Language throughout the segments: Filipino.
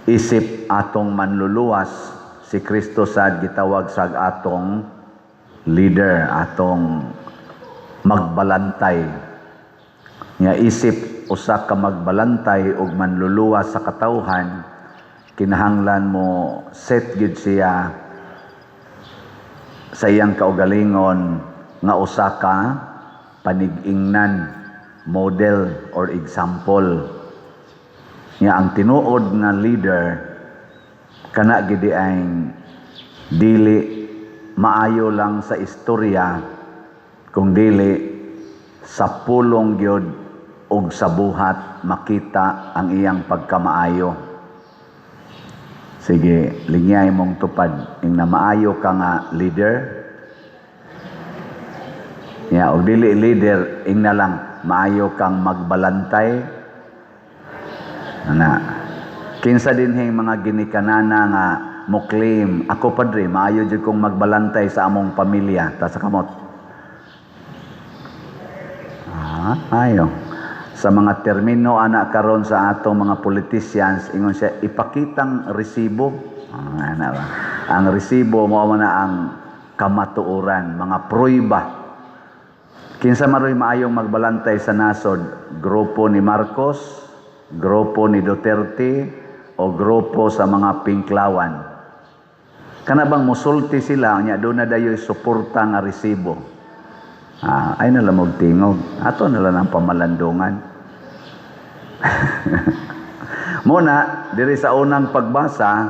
isip atong manluluwas, si Kristo sad gitawag sa atong leader, atong magbalantay. Nga isip usa ka magbalantay ug manluluwas sa katawhan, kinahanglan mo set gid siya sa iyang kaugalingon nga usa ka panig-ingnan, model or example. Nga ang tinuod nga leader kana gid ay dili maayo lang sa istorya, kung dili sa pulong gyud ug sa buhat makita ang iyang pagkamaayo. Sige, linyay mong tupad ing na maayo ka nga leader. Ya, og dili leader ing na lang maayo kang magbalantay. Ana, kinsa dinhing mga ginikanana nga mo claim, ako padre, maayo jud kong magbalantay sa among pamilya, ta sa kamot. Ayo. Sa mga termino ana karon sa atong mga politicians, ingon siya ipakitang resibo. Ana ba? Ang resibo mao man ang kamatuoran, mga prueba. Kinsa maroy maayong magbalantay sa nasod, grupo ni Marcos, grupo ni Duterte o grupo sa mga Pinklawan. Kana bang musulti sila nya do na dayoy suporta nga resibo. Ay nalang magtingog. Ato na lang ang pamalandungan. Muna, diri sa unang pagbasa,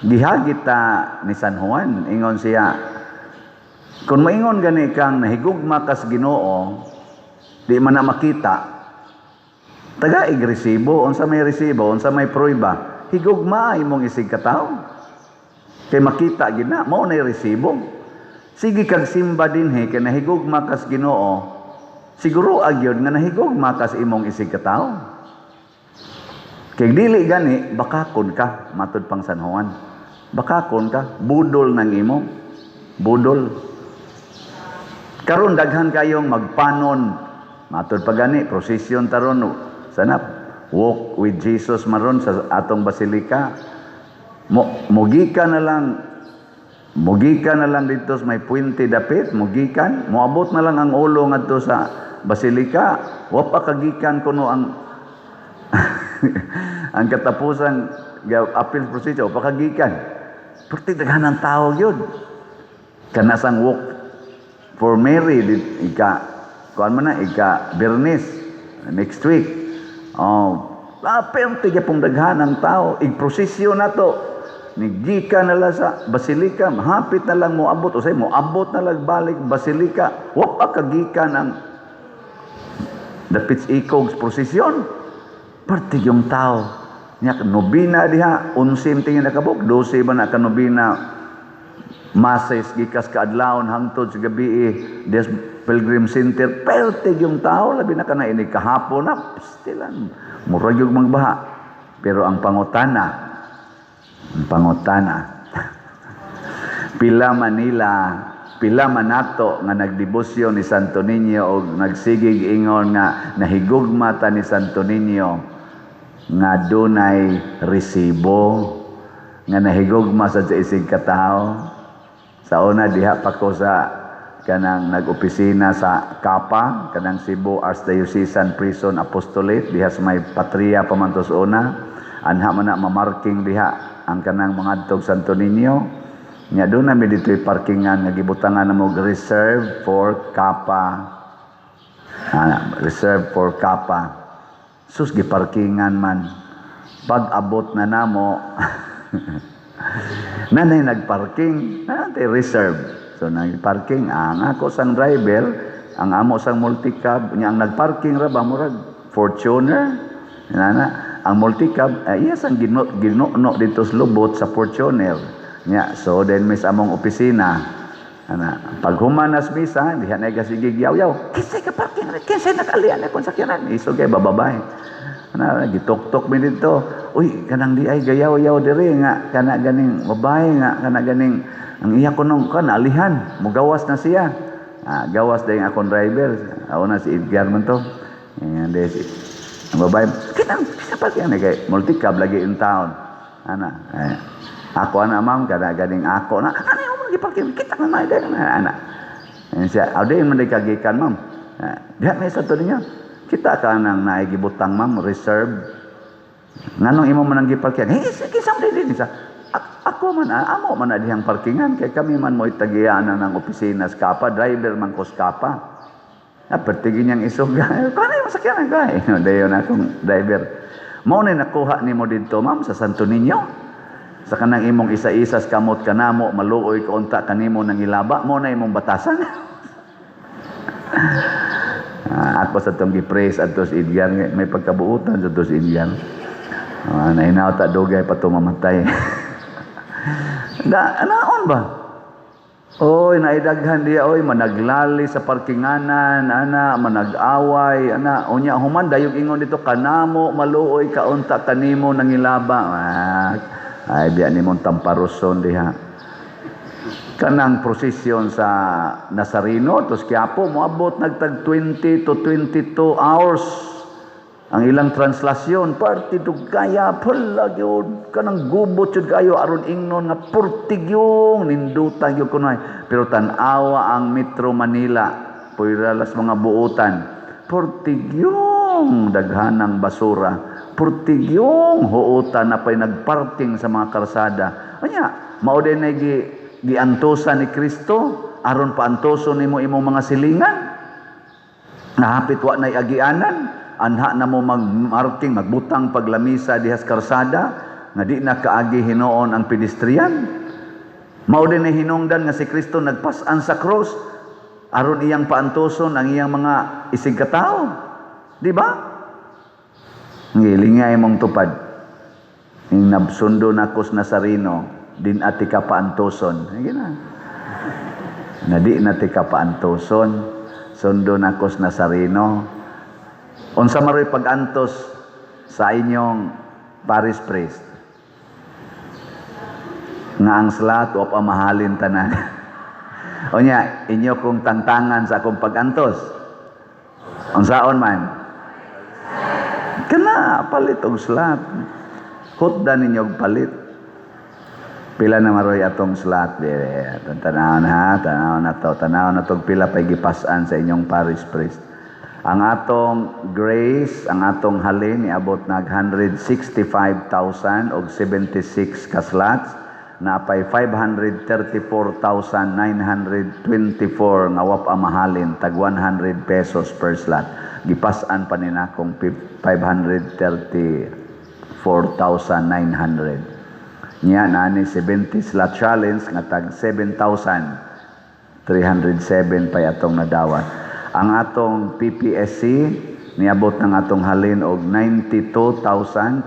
gihagit ni San Juan. Ingon siya, kung maingon gani kang nahigugma kas Ginoo, di man na makita, tagaig resibo, unsa may resibo, unsa may prueba, higugma imong isig katawo. Kay makita gid na, mao na resibo. Sige kag simba dinhi kay nahigugma kas Ginoo, siguro agyon nga nahigugma kas imong isig katawo. Kay dili gani bakakon ka, matud pang San Juan. Bakakon ka, budol nang imo, budol. Karon daghan kayong magpanon, matud pa gani prosesyon taron sana walk with Jesus maron sa atong basilika. Mugikan na lang dito sa may puwente dapit, mugikan, moabot na lang ang ulo ngadto sa basilika, wa pa kagikan kuno ang ang katapusan appeal procedure, wa pa kagikan. Perti daghan ang tao gyud. Kana sang walk for Mary ika kuan man na ika Bernes next week. Perti gyapon daghan ang tao, ig prosesyon nato. Nigika na lang sa basilika, hapit na lang moabot, o say moabot na lang balik basilika, wa pa kagikan ang dapit ikog prosesyon. Parte yung tao nya nobina diha, 11 tingin nakabuk, 12 ba na kanobina mases gikas kaadlawon hangtod sa gabi des Pilgrim Center. Parte yung tao labi na kana ini kahapon na stilan murag yung magbaha. Pero ang pangutana pila man nato nga nagdebosyon ni Santo Niño o nagsigig ingon nga nahigugma ta ni Santo Niño nga dunay resibo nga nahigugma sa isig katao. Sa una diha pa ko sa kanang nag-opisina sa Kapa, kanang Cebu Archdiocesan Prison Apostolate diha sa may Patria pamantos una. Anha man na mamarking diha ang kanang mga adtog Santo Niño. Nya doon namin dito'y parkingan nga gibutangan na mo reserve for Kapa. Reserve for Kapa. Sus giparkingan man. Pag abot na namo nanay nagparking, nanay reserve. So nagparking ang ako sang driver, ang amo sang multicab, nya ang nagparking ra ba murag Fortuner. Ang multicab iya sang ginuno dito sa lubot sa Fortuner. Nya so then mis among opisina. Pag humanas misa, diha na kasigig yaw-yaw. Kinsay ka parking? Kinsay nakalian akong sakyanan? Iso kay bababay. Gitok-tok mi dito. Uy, kanang di ay gayaw-yaw diri nga kana ganing babae nga kana ganing ang iya ko nung alihan. Mugawas na siya. Gawas dahil akong driver. Ako na si Edgar man to. Ang babae, kitang parkingan kay multi-cab lagi in town. Ana, ako ana ma'am kada ganing ako na ano yung lagi parking kita na may dai ana. Siya, "Ade man day kagikan ma'am." Diha may sa to niya. Kita ka nang naigibutang ma'am reserve. Nganong imo man ang giparkingan? Sige sam din sa. Ako man amo man dihang parkingan kay kami man mo itagianan ng opisina sa Kapa, driver man ko sa Kapa. Pertigin niyang isog. Kano yung masakyan ang gay? Dayon akong driver. Mao na nakuha nimo dito ma'am sa Santo Niño. Sa kanang imong isa-isa sa kamot kanamo maluoy ka unta kanimo nang ilaba mo na imong batasan. Ako sa tong gi-praise adto sa Indian may pagkabuutan sa tos Indian. Nainaw ta dugay pa to mamatay. Naon ba? Oy, naidaghan diya, oy, managlali sa parkinganan, ana, manag-away, ana, unya, human, dayog ingon dito, kanamo, maluoy, kaunta, kanimo, nangilaba. Ay, biya ni mong tamparoson diha. Kanang prosesyon sa Nazareno, tos Quiapo, moabot nagtag 20 to 22 hours. Ang ilang translasyon, party dugaya, pala yun, kanang gubot yun kayo, aron ingnon nga purtig yung, nindutang yun kunay. Pero tanawa ang Metro Manila, puiralas mga buutan, purtig yung daghanang basura, purtig yung huutan na pa'y nagparting sa mga karsada. Anya, mauday na giantosan ni Kristo, aron paantoson nimo imong mga silingan, nahapit wa na'y agianan, anha na mo magmarking, magbutang paglamisa dihas karsada, nga di na kaagi hinoon ang pedestrian. Mao din na hinungdan nga si Kristo nagpasan sa cross, aron iyang paantoson ang iyang mga isig katao. Di ba? Ngilingay mong tupad. Ing nabsundo na kos Nazareno, din ati ka paantoson. Na di na ti ka paantoson, sundo na kos Nazareno. Unsa maroy pag-antos sa inyong parish priest nga ang slat o pamahalin tanan. Unya inyo kong tantangan sa akong pag-antos. Unsaon man? Kana palit og slat. Hutdan ninyo og palit. Pila na maroy atong slat dire. Tanaw na to pila pay gipas-an sa inyong parish priest. Ang atong grace, ang atong halin, niabot nag 165,000 og 76 ka slots, na pay 534,924 nga wap mahalin, tag 100 pesos per slot. Gipasan pa nina kung 534,900. Nya nani 70 slot challenge nga tag 7,307 pay atong nadawat. Ang atong PPSC niabot ng atong halin og 92,515,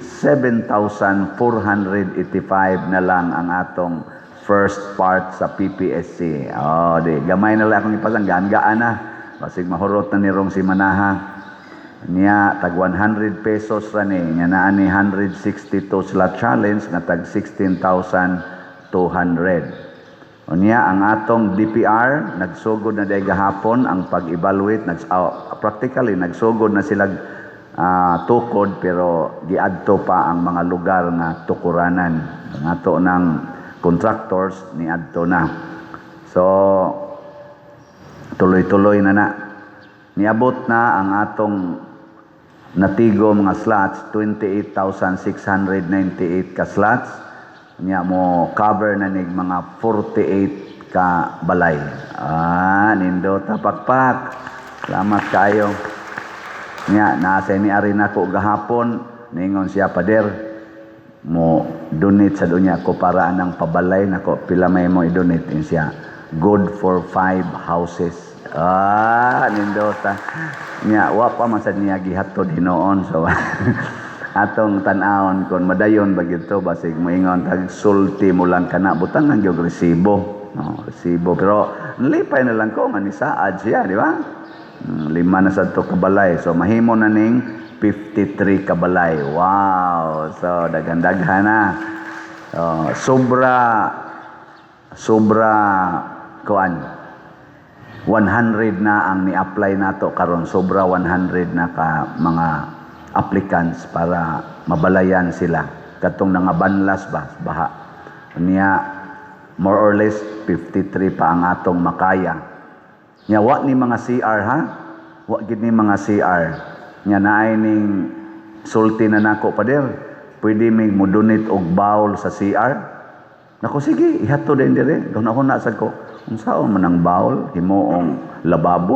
7,485 na lang ang atong first part sa PPSC. Di gamay na lang akong ipasang gaan na. Basig mahurot na ni Rong si Manaha. Niya tag 100 pesos ra ni, nya naa ni 162 slot challenge nga tag 16,200. Unya ang atong DPR nagsugod na day gahapon ang pag-evaluate, practically nagsugod na sila tukod, pero giadto pa ang mga lugar nga tukuranan ng ato ng contractors ni adto na. So tuloy-tuloy na niabot na ang atong natigo mga slots, 28,698 ka slots. Niya mo cover na nig mga 48 ka balay. Nindo tapakpak. Salamat kayo. Niya nasa ni ari nako gahapon, ningon siya pader mo donate sa dunya ko para anang pabalay nako, pila may mo i-donate siya. Good for 5 houses. Nindo ta. Niya wa pa man sad niya gihatod hinoon, so atong tan-awon kon madayon ba gito, basig moingon tag sulti mo lang kana butang ang gyud resibo. Resibo, pero nalipay na lang ko nga ni saad siya, di ba? 5 na sad to kabalay, so mahimo na ning 53 kabalay. Wow, so daghan-daghan na. sobra kuan, 100 na ang ni-apply nato karon, sobra 100 na ka mga applicants para mabalayan sila katong nangabanlas ba baha niya. More or less 53 pa ang atong makaya nya. Wa ni mga CR ha, wa gid ni mga CR nya. Naay ning sulti na nako pader, pwede mig mo-donate og bowl sa CR. Nako sige, ihatod din dire. Doon ako nasad ko, unsaon man ang bowl, himuong lababo.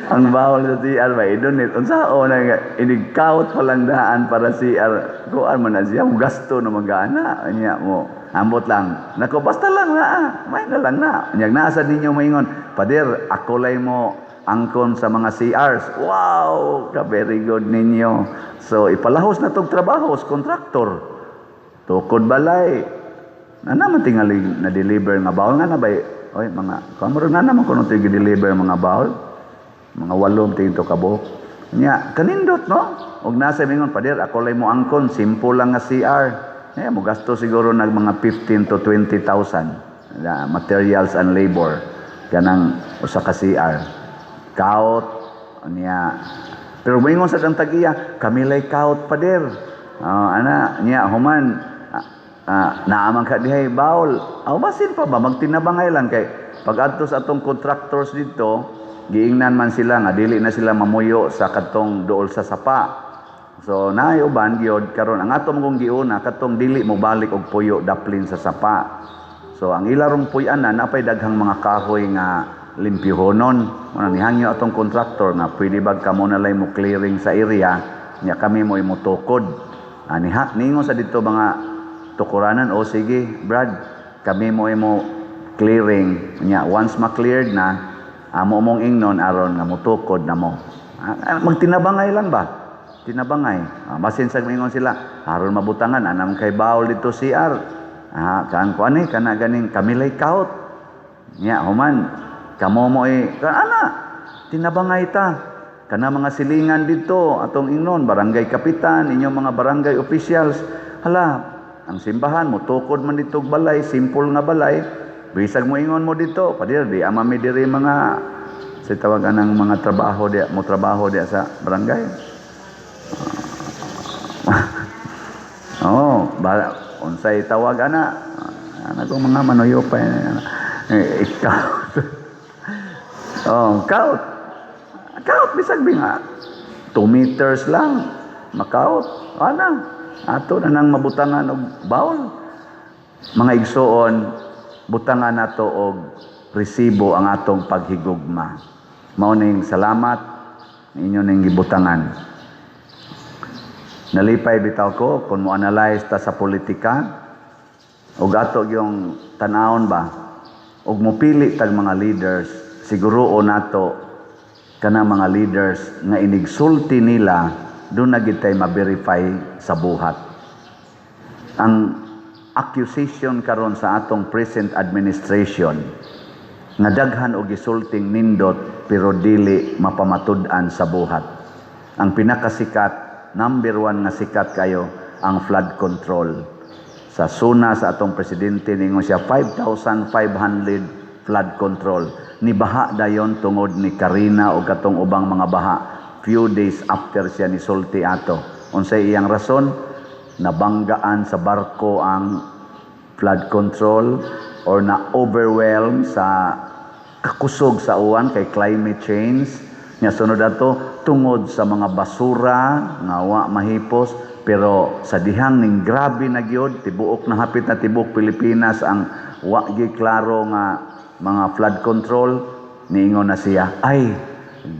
Ang bowl sa CR ba i-donate, unsaon na inigkawt pa lang daan para CR. Kuan man na siya, gasto na mag-ana nya mo. Ambot lang. Nako basta lang na, may na lang na. Nyag naasad ninyo maingon, pader, ako lay mo angkon sa mga CRs. Wow, ka very good ninyo. So ipalahos na tog trabaho sa kontraktor. Tukod balay. Na naman tingali na deliver nga bawol nga na ba? Oy mga kamuro na naman kuno tig deliver mga bawol. Mga 8 tingto kabo. Nya kanindot no. Og nasa mingon pader, ako lay mo angkon, simple lang nga CR. Mo gasto siguro nag mga 15 to 20,000 materials and labor kanang usa ka CR. Kaut niya. Pero moingon sa kang tagiya, kami lay kaut pader. Ana niya human naaman ka dihay bawl. Basin pa ba magtinabangay lang kay pag adto sa atong contractors dito, giingnan man sila nga dili na sila mamuyo sa katong duol sa sapa. So naay uban gyud karon ang atom kong giuna katong dili mo balik og puyo daplin sa sapa. So ang ilarong puy-anan napay daghang mga kahoy nga limpyohonon. Muna nihangyo atong kontraktor nga pwede bag kamo na lay mo clearing sa area nya kami mo imutukod. Ningon sa dito mga tukuranan, o sige Brad, kami mo imo clearing nya once ma-cleared na amo mong ingnon aron nga mutukod na mo. Magtinabangay lang ba? Tinabangay. Basin sa mingon sila, aron mabutangan anam kay bawol dito CR. Kaan ko ani kana ganing kami lay kaut. Nya human kamo mo ana tinabangay ta. Kana mga silingan dito atong ingnon barangay kapitan, inyong mga barangay officials. Hala, ang simbahan mo tukod man dito balay, simple nga balay. Bisag mo ingon mo dito, padir di amami diri mga sa tawag anang mga trabaho di mo trabaho di sa barangay. Unsay tawag ana kong mga manoyo pa ikaw. Kaut bisag binga 2 meters lang makaut ana ato na nang mabutangan og bawl. Mga igsoon, butangan nato og resibo ang atong paghigugma. Mao ning salamat ninyo ning gibutangan. Nalipay bitaw ko kung mo analyze ta sa politika ug ato yung tanawon ba ug mopili tag mga leaders, siguro nato kana mga leaders nga inigsulti nila doon na gid tay ma-verify sa buhat. Ang accusation karon sa atong present administration nga daghan og gisulting nindot pero dili mapamatud-an sa buhat. Ang pinakasikat, number 1 nga sikat kayo, ang flood control. Sa suna sa atong presidente ningon siya 5,500 flood control. Ni baha dayon tungod ni Karina o katong ubang mga baha few days after siya ni sulti ato. Unsay iyang rason? Nabanggaan sa barko ang flood control or na overwhelm sa kakusog sa uwan kay climate change. Nya sunod ato tungod sa mga basura nga wa mahipos, pero sa dihang ning grabe na gyud tibuok na hapit na tibuok Pilipinas ang wa gyud klaro nga mga flood control, niingon na siya ay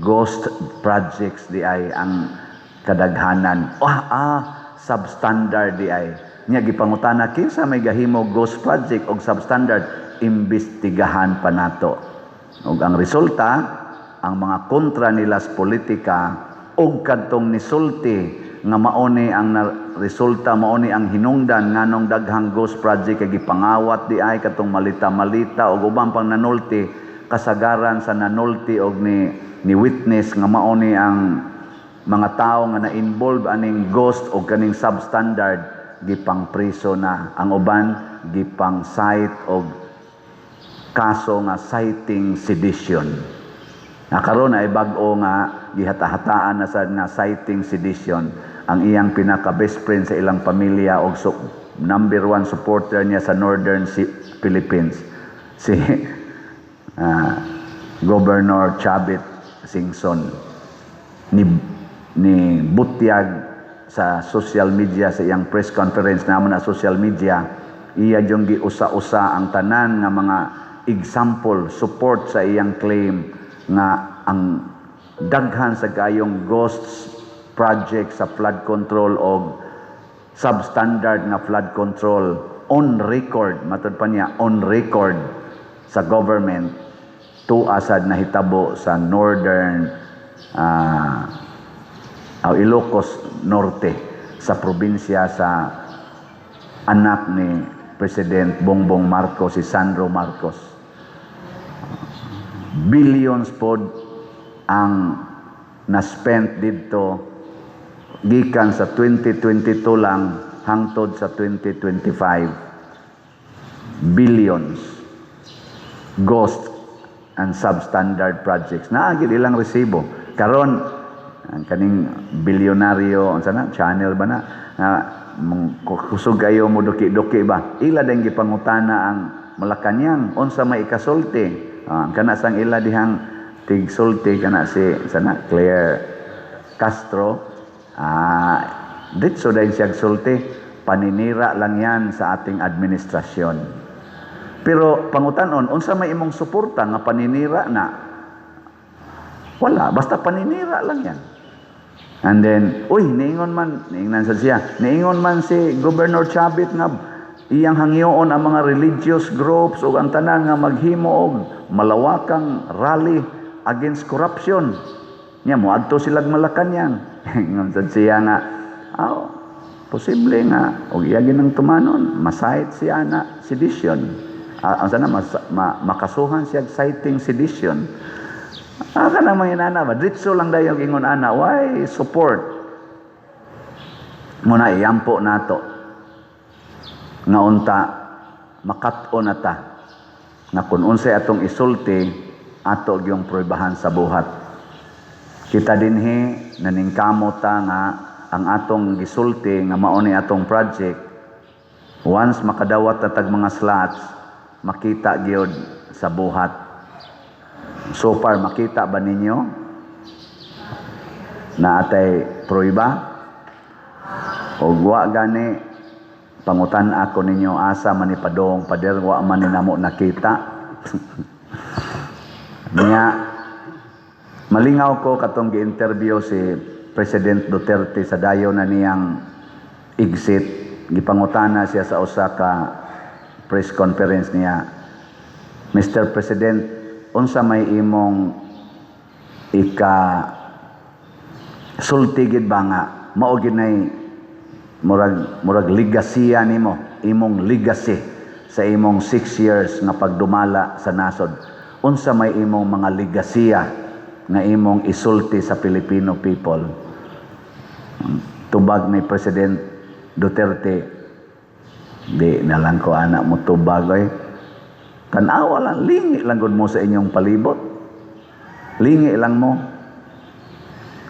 ghost projects di ay ang kadaghanan. Substandard di ay. Nya gipangutana kinsa may gahimo ghost project og substandard, imbestigahan pa nato. Ug ang resulta, ang mga kontra nila sa politika ug kadtong nisulti nga mauni ang resulta, mauni ang hinungdan nganong daghang ghost project kay gipangawat di ay katong malita-malita ug ubang pang nanulti, kasagaran sa nanulti og ni witness nga mauni ang mga tao nga na-involve aning ghost o kaning substandard gipang priso na, ang uban gipang cite og kaso nga citing sedition. Karon ay bag-o nga gihata-hataan na sa nga citing sedition ang iyang pinaka best friend sa ilang pamilya o number one supporter niya sa Northern Philippines, si Governor Chavit Singson, ni butyag sa social media sa iyang press conference naman na social media, iya yung giusa-usa ang tanan nga mga example support sa iyang claim nga ang daghan sa gayong ghosts project sa flood control o substandard nga flood control on record, matud pa niya on record sa government tuasad na hitabo sa Northern Ilocos Norte sa probinsya sa anak ni President Bongbong Marcos, si Sandro Marcos. Billions pod ang na-spent dito gikan sa 2022 lang hangtod sa 2025. Billions. Ghost and substandard projects. Naagid ilang resibo. Karon ang kaning bilyonaryo, sana channel ba na, kusog kayo mo duki-duki ba? Ila dahil gipangutana ang Malacanang, unsa may ikasulti. Kana sang ila dihang tigsulti, kana si sana Claire Castro, ditso dahil siya sulti, paninira lang yan sa ating administrasyon. Pero pangutanon, unsa may imong suporta nga paninira na? Wala, basta paninira lang yan. And then, niingon sa siya, niingon man si Governor Chavit nga iyang hangyoon ang mga religious groups o ang tanan nga maghimo og malawakang rally against corruption. Nya mo adto silang Malacanang. Ingon sa siya nga, posible nga og iya ginang tumanon, masahit siya na sedition. Makasuhan siya citing sedition. Kanang mga inana ba, ditso lang dayon ingon ana, why support? Muna iyampo nato nga unta makat-o na ta nga kun unsay atong isulti ato gyung prubahan sa buhat. Kita dinhi naningkamot ta nga ang atong gisulti nga mao ni atong project, once makadawat na tag mga slots, makita gyud sa buhat. So far makita ba ninyo na atay pruiba o wa gani pangutan ako ninyo asa manipadong pader wa man ni namo nakita. Niya malingaw ko katong gi-interview si President Duterte sa dayo na niyang exit, gipangutana siya sa usa ka press conference niya, Mr. President, unsa may imong sultigid ba nga mao ginay murag legacy nimo, imong legacy sa imong 6 years nga pagdumala sa nasod. Unsa may imong mga legasya nga imong isulti sa Filipino people? Tubag ni President Duterte, di na lang ko anak mo tubag ay tanawa lang, lingi lang gud mo sa inyong palibot, lingi lang mo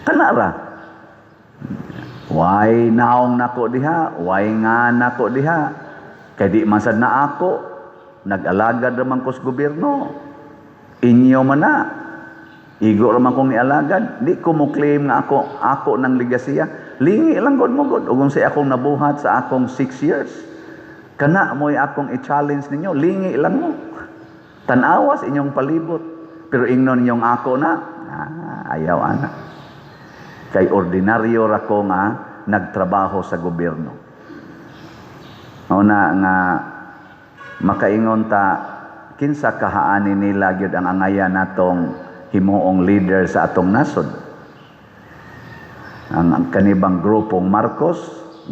kanara. Why naong nako diha? Why nga nako diha? Kay di man sad na ako nag-alagad raman ko sa gobyerno. Inyo man na. Igo raman kong nialagad. Di ko mo claim nga ako ng legasya. Lingi lang gud mo gud. Ug unsay akong nabuhat sa akong 6 years. Kana mo'y akong i-challenge ninyo. Lingi lang mo. Tanawas inyong palibot. Pero ingnon ninyong ako na. Ayaw ana. Kay ordinaryo ra ko nga nagtrabaho sa gobyerno. Una nga makaingon ta kinsa kahaani nila gyud ang angaya natong himuong leader sa atong nasod. Ang kanibang grupong Marcos,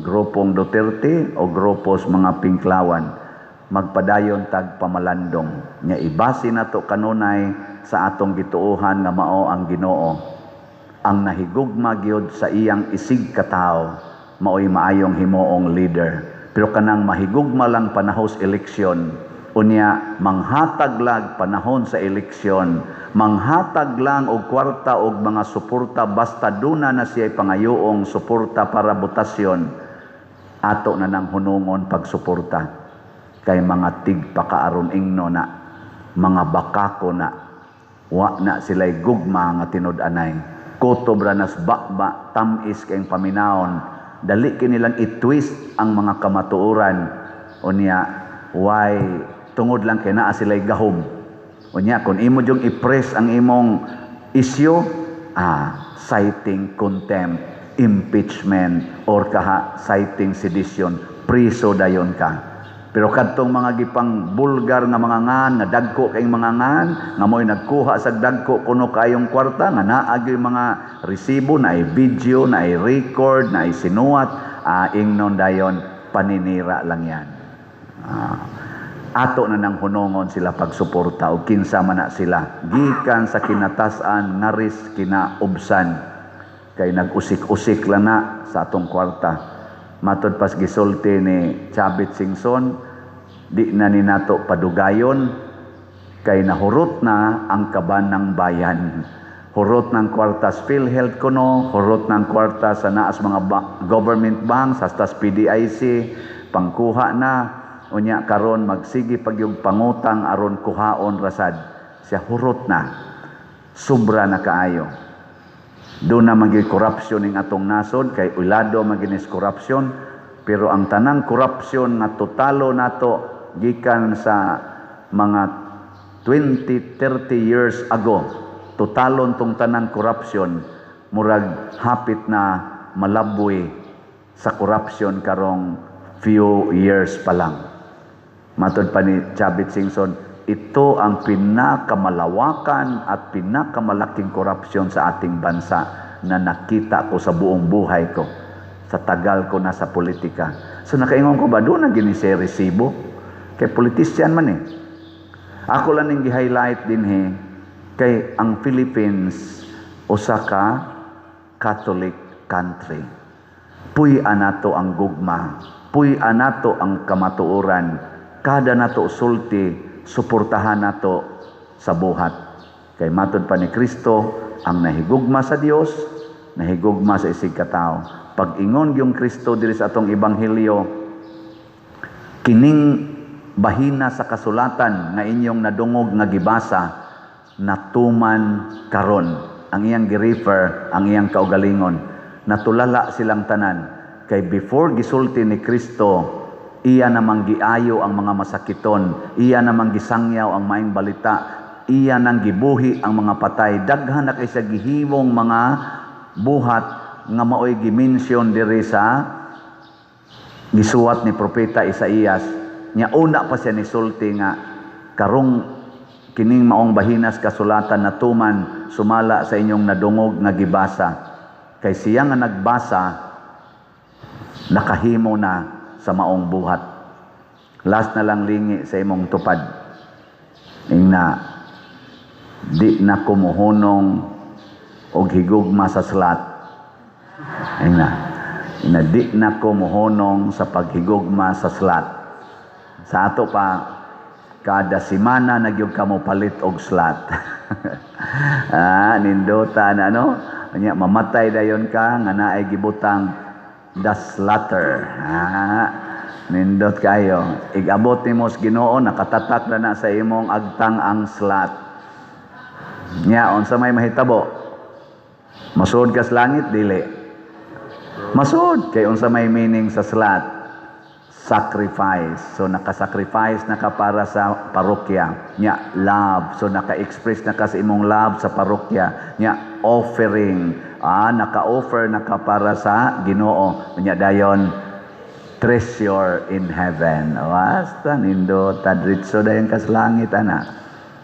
grupong Duterte o grupos mga Pinklawan magpadayon tag pamalandong nya ibase nato kanunay sa atong gituohan nga mao ang Ginoo. Ang nahigugma gyud sa iyang isig katawo mao'y maayong himuong leader. Pero kanang mahigugma lang panahos eleksyon, Unya, manghatag lang panahon sa eleksyon, manghatag lang og kwarta og mga suporta basta duna na siya pangayoong suporta para botasyon, ato na nang hunungon pagsuporta. Kay mga tigpakaaron ingno na, mga bakako na, wa na sila'y gugma nga tinud-anay. Kutob ranas bakba, tamis kayong paminaon, dali kinilang i-twist ang mga kamatuoran. Unya, why tungod lang kay naa sila'y gahom. Unya, kung imo yung i-press ang imong issue, citing contempt, impeachment, or citing sedition, priso dayon ka. Pero kadtong mga gipang bulgar nga mga ngan, nga dagko kayong mga ngan, nga mo'y nagkuha sa dagko kuno kayong kwarta, nga naag yung mga resibo, na ay video, na ay record, na ay sinuwat, ingnon dayon, paninira lang yan. Ato na nang hunongon sila pagsuporta o kinsa man na sila gikan sa kinatasan ngaris kinaubsan kay nag-usik-usik lang na sa atong kwarta. Matod pas gisulti ni Chavit Singson, di na ni nato padugayon kay nahurot na ang kaban ng bayan. Hurot ng kwarta sa PhilHealth kuno, hurot ng kwarta sa naas mga government banks, hasta sa PDIC, pangkuha na. Unya karon magsigi pagyug pangutang aron kuhaon rasad, siya hurot na, sobra na kaayo. Doon na maging korupsyon ng atong nasod, kay ulado maginis korupsyon, pero ang tanang korupsyon na totalo nato gikan sa mga 20-30 years ago, totalon tong tanang korupsyon, murag hapit na malaboy sa korupsyon karong few years pa lang. Matod pa ni Chavit Singson, ito ang pinakamalawakan at pinakamalaking korupsyon sa ating bansa na nakita ko sa buong buhay ko, sa tagal ko na sa politika. So nakaingon ko ba, doon na ginisi resibo? Kay politisyan man eh. Ako lang yung gi-highlight din kay ang Philippines, usa ka Catholic country. Puy anato ang gugma, puy anato ang kamatuoran, kada nato sulti, suportahan nato sa buhat. Kay matod pa ni Kristo, ang nahigugma sa Dios, nahigugma sa isig katao. Pag ingon yung Kristo diri sa atong ebanghelyo, kining bahina sa kasulatan nga inyong nadungog nga gibasa, natuman karon. Ang iyang gi-refer, ang iyang kaugalingon, natulala silang tanan. Kay before gisulti ni Kristo, iya namang giayo ang mga masakiton, iya namang gisangyaw ang maayong balita, iya nang gibuhi ang mga patay, daghan na kay sa gihimong mga buhat nga maoy gimensyon diri sa gisuwat ni propeta Isaías. Nya una pa siya ni sulti nga karong kining maong bahinas kasulatan na tuman sumala sa inyong nadungog nga gibasa. Kay siya nga nagbasa, nakahimo na sa maong buhat. Last na lang lingi sa imong tupad. Ingna, di na kumuhunong og higugma sa slat. Ingna, di na kumuhunong sa paghigugma sa slat. Sa ato pa, kada semana nagyug kamo palit og slat. Nindutan ano? Mamatay dayon ka nga naay gibutang the slaughter. Nindot kayo. Igabot ni mos Ginoo, nakatatak na sa imong agtang ang slat. Nya, unsa may mahitabo? Masud ka sa langit, dili. Masud. Kay unsa may meaning sa slat? Sacrifice. So, nakasacrifice na ka para sa parokya. Nya, love. So, naka-express na ka sa imong love sa parokya. Nya, offering. Naka-offer na ka para sa Ginoo. Nya, dayon, treasure in heaven. Basta, nindo, tadritso dayon ka sa langit, ana.